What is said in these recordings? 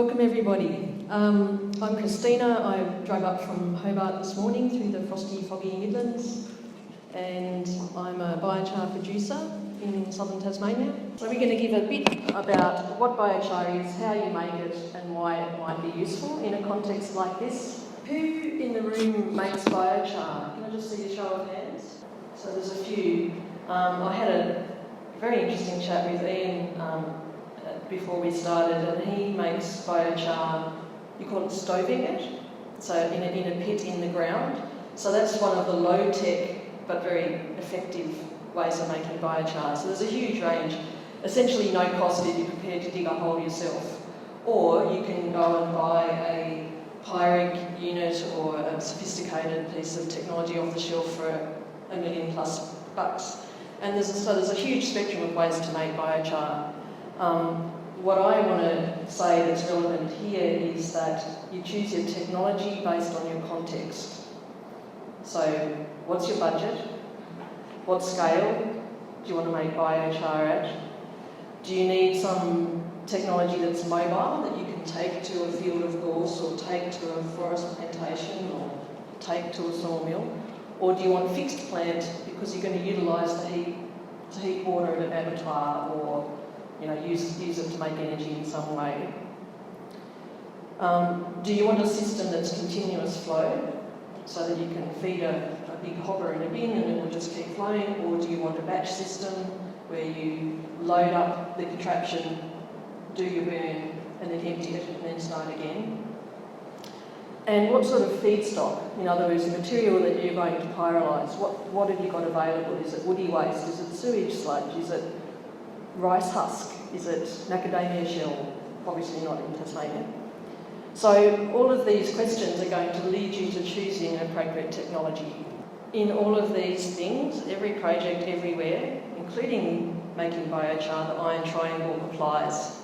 Welcome everybody. I'm Christina. I drove up from Hobart this morning through the frosty, foggy Midlands, and I'm a biochar producer in southern Tasmania. So we're going to give a bit about what biochar is, how you make it, and why it might be useful in a context like this. Who in the room makes biochar? Can I just see a show of hands? So there's a few. I had a very interesting chat with Ian before we started, and he makes biochar, you call it stoving it, so in a pit in the ground. So that's one of the low-tech but very effective ways of making biochar. So there's a huge range. Essentially no cost if you're prepared to dig a hole yourself. Or you can go and buy a pyrig unit or a sophisticated piece of technology off the shelf for $1 million+ bucks. And there's a huge spectrum of ways to make biochar. What I want to say that's relevant here is that you choose your technology based on your context. So, what's your budget? What scale do you want to make biochar at? Do you need some technology that's mobile that you can take to a field of gorse or take to a forest plantation or take to a sawmill? Or do you want fixed plant because you're going to utilise the heat to heat water at an abattoir or use it to make energy in some way? Do you want a system that's continuous flow so that you can feed a big hopper in a bin and it will just keep flowing? Or do you want a batch system where you load up the contraption, do your burn and then empty it and then start again? And what sort of feedstock, in other words, the material that you're going to pyrolyse, what have you got available? Is it woody waste? Is it sewage sludge? Is it rice husk? Is it macadamia shell? Obviously not in Tasmania. So all of these questions are going to lead you to choosing an appropriate technology. In all of these things, every project everywhere, including making biochar, the iron triangle applies.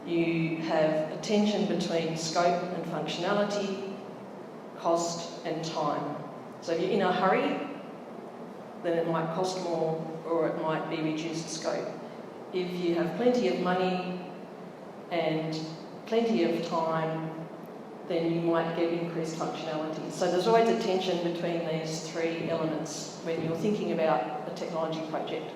You have a tension between scope and functionality, cost and time. So if you're in a hurry, then it might cost more or it might be reduced scope. If you have plenty of money and plenty of time, then you might get increased functionality. So there's always a tension between these three elements when you're thinking about a technology project.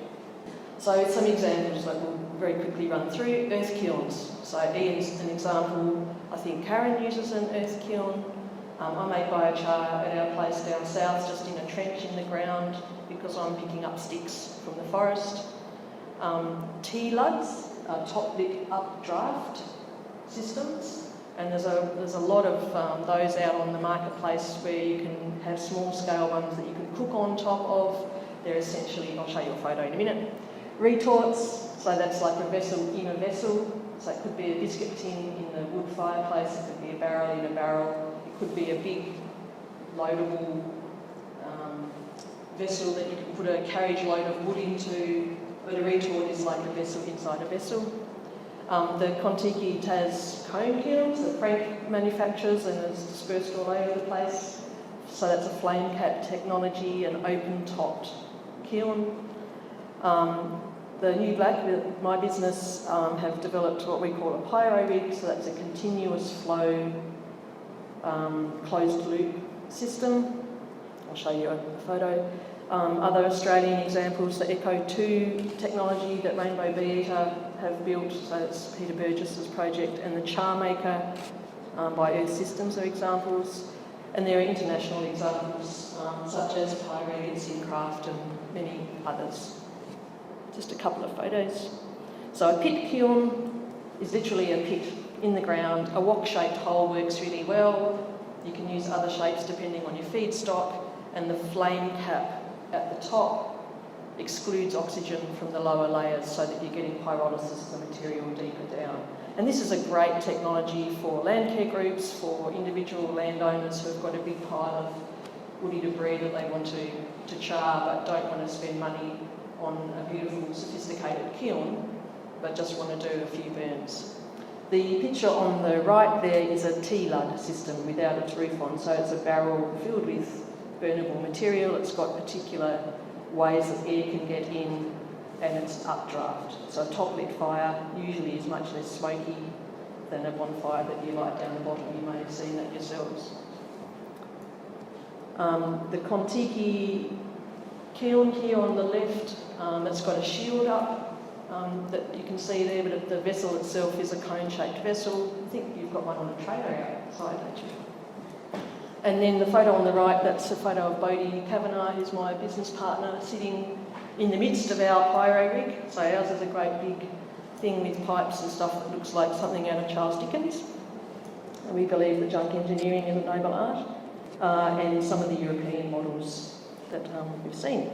So some examples that we'll very quickly run through. Earth kilns. So Ian's an example. I think Karen uses an earth kiln. I make biochar at our place down south, just in a trench in the ground, because I'm picking up sticks from the forest. T-luds, top-lit updraft systems, and there's a lot of those out on the marketplace where you can have small-scale ones that you can cook on top of. They're essentially, I'll show you a photo in a minute. Retorts, so that's like a vessel in a vessel, so it could be a biscuit tin in the wood fireplace, it could be a barrel in a barrel, it could be a big loadable vessel that you can put a carriage load of wood into, but a retort is like a vessel inside a vessel. The Contiki Tas cone kilns that Frank manufactures and is dispersed all over the place, so that's a flame cap technology, an open-topped kiln. The New Black, my business, have developed what we call a pyro rig, so that's a continuous flow closed loop system. I'll show you a photo. Other Australian examples, the Echo 2 technology that Rainbow Biochar have built, so it's Peter Burgess's project, and the Char Maker by Earth Systems are examples. And there are international examples such as Pyrig and Simcraft and many others. Just a couple of photos. So a pit kiln is literally a pit in the ground. A wok-shaped hole works really well. You can use other shapes depending on your feedstock, and the flame cap at the top excludes oxygen from the lower layers so that you're getting pyrolysis of the material deeper down. And this is a great technology for land care groups, for individual landowners who have got a big pile of woody debris that they want to char but don't want to spend money on a beautiful, sophisticated kiln, but just want to do a few burns. The picture on the right there is a T-lud system without its roof on, so it's a barrel filled with burnable material. It's got particular ways that air can get in, and it's updraft. So a top-lit fire usually is much less smoky than a bonfire that you light down the bottom. You may have seen that yourselves. The Kontiki kiln here on the left, it's got a shield up that you can see there, but the vessel itself is a cone-shaped vessel. I think you've got one on a trailer outside, don't you? And then the photo on the right, that's a photo of Bodie Kavanagh, who's my business partner, sitting in the midst of our pyro rig. So ours is a great big thing with pipes and stuff that looks like something out of Charles Dickens. And we believe that junk engineering is a noble art, and some of the European models that we've seen.